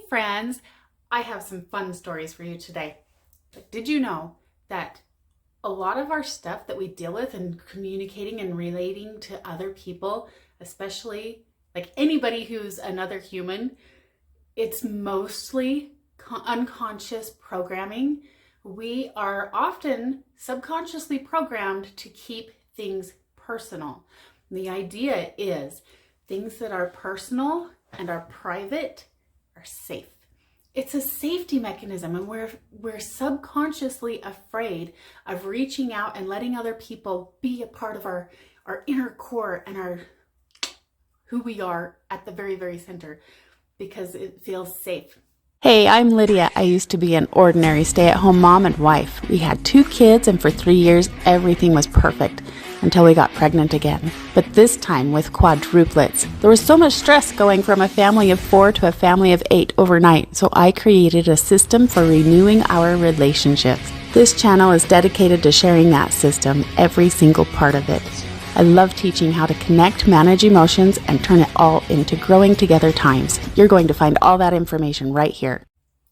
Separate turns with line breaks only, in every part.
friends, I have some fun stories for you today. But did you know that a lot of our stuff that we deal with in communicating and relating to other people, especially like anybody who's another human, it's mostly unconscious programming. We are often subconsciously programmed to keep things personal. The idea is things that are personal and are private are safe. It's a safety mechanism, and we're subconsciously afraid of reaching out and letting other people be a part of our inner core and our who we are at the very, very center, because it feels safe.
Hey, I'm Lydia. I used to be an ordinary stay-at-home mom and wife. We had 2 kids, and for 3 years, everything was perfect until we got pregnant again. But this time with quadruplets. There was so much stress going from a family of 4 to a family of 8 overnight, so I created a system for renewing our relationships. This channel is dedicated to sharing that system, every single part of it. I love teaching how to connect, manage emotions, and turn it all into growing together times. You're going to find all that information right here.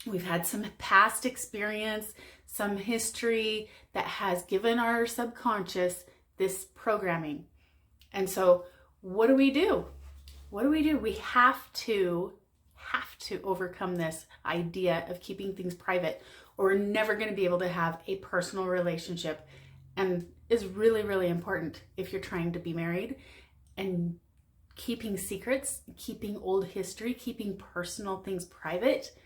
We've had some past experience, some history that has given our subconscious this programming. And so what do we do? We have to overcome this idea of keeping things private, or we're never going to be able to have a personal relationship. And is really, really important if you're trying to be married, and keeping secrets, keeping old history, keeping personal things private,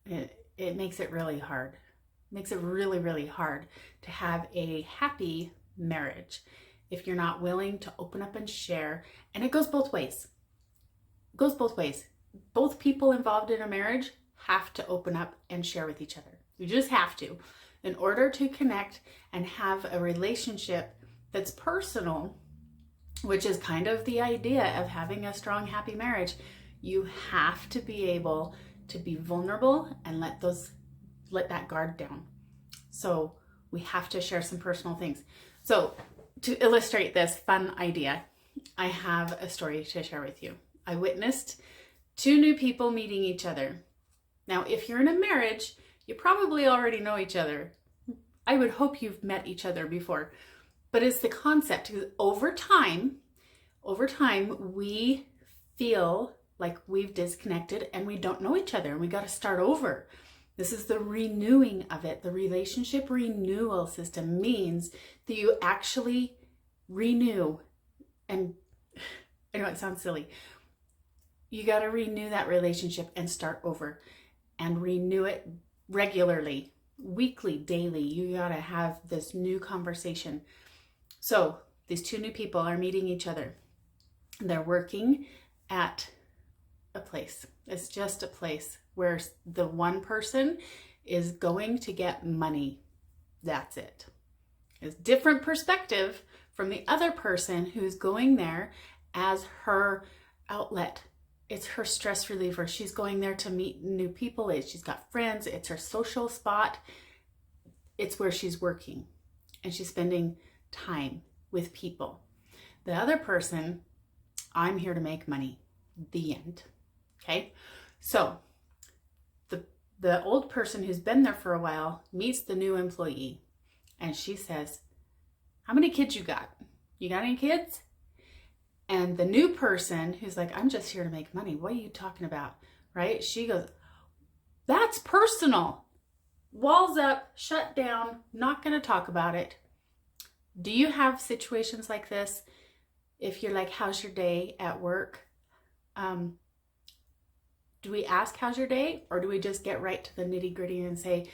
it makes it really hard. It makes it really, really hard to have a happy marriage if you're not willing to open up and share. And it goes both ways. Both people involved in a marriage have to open up and share with each other. You just have to. In order to connect and have a relationship that's personal, which is kind of the idea of having a strong, happy marriage, you have to be able to be vulnerable and let that guard down. So we have to share some personal things. So to illustrate this fun idea, I have a story to share with you. I witnessed 2 new people meeting each other. Now, if you're in a marriage, you probably already know each other. I would hope you've met each other before. But it's the concept, because over time, we feel like we've disconnected and we don't know each other, and we got to start over. This is the renewing of it. The relationship renewal system means that you actually renew. And I know it sounds silly. You got to renew that relationship and start over, and renew it regularly, weekly, daily. You got to have this new conversation. So these 2 new people are meeting each other. They're working at a place. It's just a place where the one person is going to get money. That's it. It's a different perspective from the other person who's going there as her outlet. It's her stress reliever. She's going there to meet new people. She's got friends. It's her social spot. It's where she's working, and she's spending time with people. The other person, I'm here to make money. The end. Okay? So the old person who's been there for a while meets the new employee, and she says, "How many kids you got? You got any kids?" And the new person who's like, "I'm just here to make money. What are you talking about?" Right? She goes, "That's personal. Walls up, shut down, not going to talk about it." Do you have situations like this? If you're like, "How's your day at work?" Do we ask, "How's your day?" Or do we just get right to the nitty gritty and say,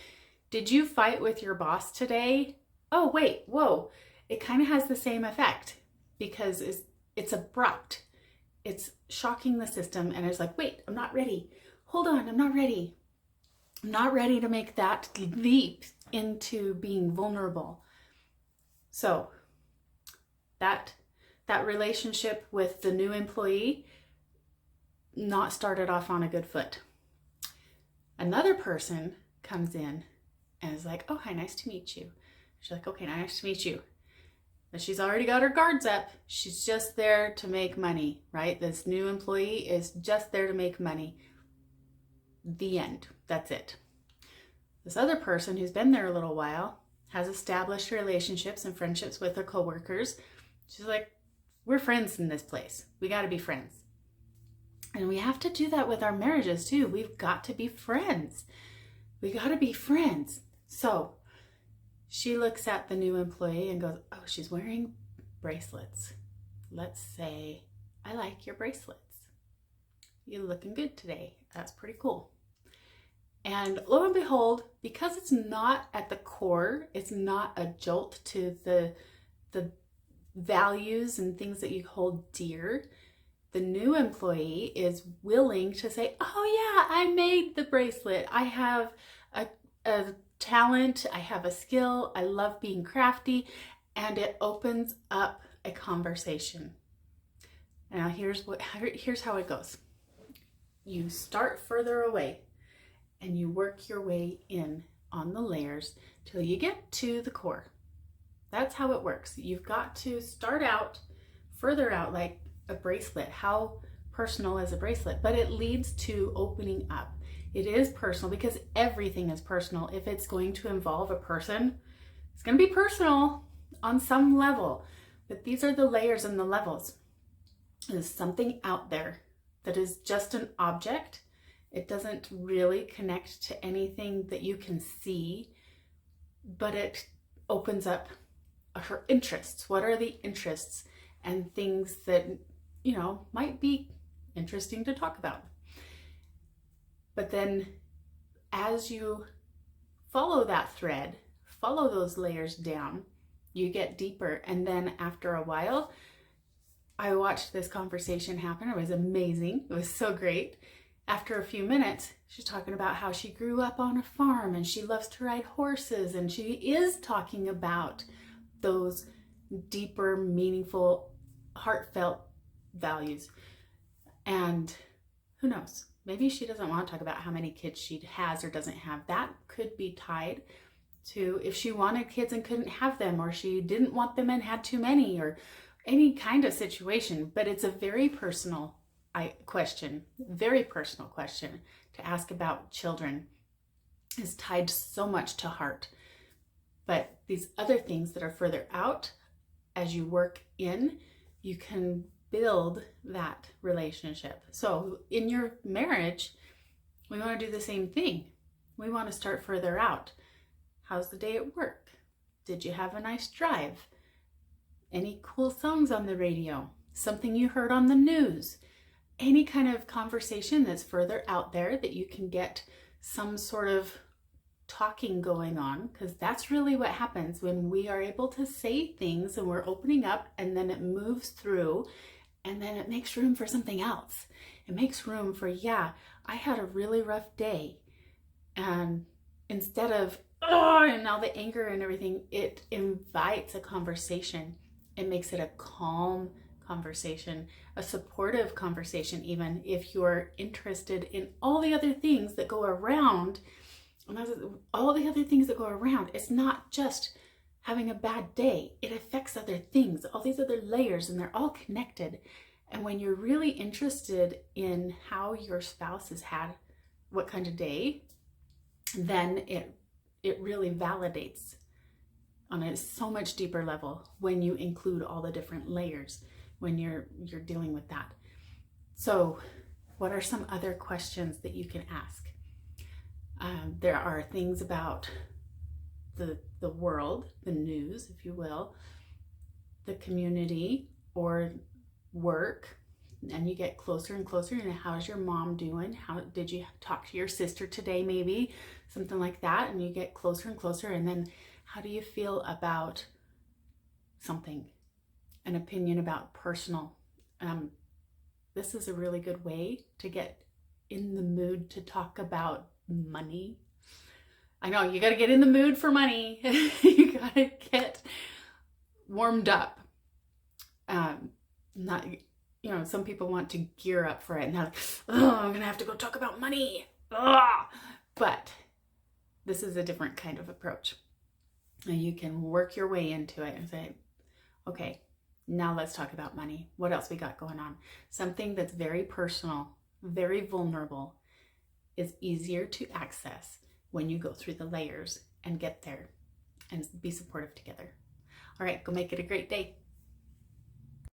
"Did you fight with your boss today?" Oh, wait, whoa. It kind of has the same effect, because it's abrupt. It's shocking the system, and it's like, wait, I'm not ready. Hold on, I'm not ready. I'm not ready to make that leap into being vulnerable. So that relationship with the new employee not started off on a good foot. Another person comes in and is like, "Oh, hi, nice to meet you." She's like, "Okay, nice to meet you." But she's already got her guards up. She's just there to make money, right? This new employee is just there to make money. The end. That's it. This other person who's been there a little while has established relationships and friendships with her coworkers. She's like, we're friends in this place. We got to be friends. And we have to do that with our marriages too. We've got to be friends. We got to be friends. So she looks at the new employee and goes, oh, she's wearing bracelets. Let's say, I like your bracelets. You're looking good today. That's pretty cool. And lo and behold, because it's not at the core, it's not a jolt to the values and things that you hold dear, the new employee is willing to say, oh yeah, I made the bracelet. I have a talent. I have a skill. I love being crafty. And it opens up a conversation. Now here's how it goes. You start further away and you work your way in on the layers till you get to the core. That's how it works. You've got to start out further out, like a bracelet. How personal is a bracelet? But it leads to opening up. It is personal because everything is personal. If it's going to involve a person, it's going to be personal on some level. But these are the layers and the levels. There's something out there that is just an object. It doesn't really connect to anything that you can see, but it opens up her interests. What are the interests and things that, you know, might be interesting to talk about? But then as you follow that thread, follow those layers down, you get deeper. And then after a while, I watched this conversation happen. It was amazing. It was so great. After a few minutes, she's talking about how she grew up on a farm and she loves to ride horses. And she is talking about those deeper, meaningful, heartfelt values. And who knows? Maybe she doesn't want to talk about how many kids she has or doesn't have. That could be tied to if she wanted kids and couldn't have them, or she didn't want them and had too many, or any kind of situation. But it's a very personal very personal question to ask about children. Is tied so much to heart. But these other things that are further out, as you work in, you can build that relationship. So in your marriage, we want to do the same thing. We want to start further out. How's the day at work? Did you have a nice drive? Any cool songs on the radio? Something you heard on the news? Any kind of conversation that's further out there that you can get some sort of talking going on, because that's really what happens when we are able to say things and we're opening up, and then it moves through, and then it makes room for something else. It makes room for, yeah, I had a really rough day. And instead of, oh, and all the anger and everything, it invites a conversation. It makes it a calm conversation, a supportive conversation, even if you're interested in all the other things that go around. And all the other things that go around, it's not just having a bad day. It affects other things, all these other layers, and they're all connected. And when you're really interested in how your spouse has had what kind of day, then it really validates on a so much deeper level when you include all the different layers when you're dealing with that. So what are some other questions that you can ask? There are things about the world, the news, if you will, the community or work, and you get closer and closer. And how's your mom doing? How did you talk to your sister today? Maybe something like that. And you get closer and closer. And then how do you feel about something? An opinion about personal. This is a really good way to get in the mood to talk about money. I know you got to get in the mood for money. You got to get warmed up. Not, some people want to gear up for it. And they're like, oh, I'm going to have to go talk about money. Ugh. But this is a different kind of approach. And you can work your way into it and say, okay, now let's talk about money. What else we got going on? Something that's very personal, very vulnerable. is easier to access when you go through the layers and get there and be supportive together. All right, go make it a great day.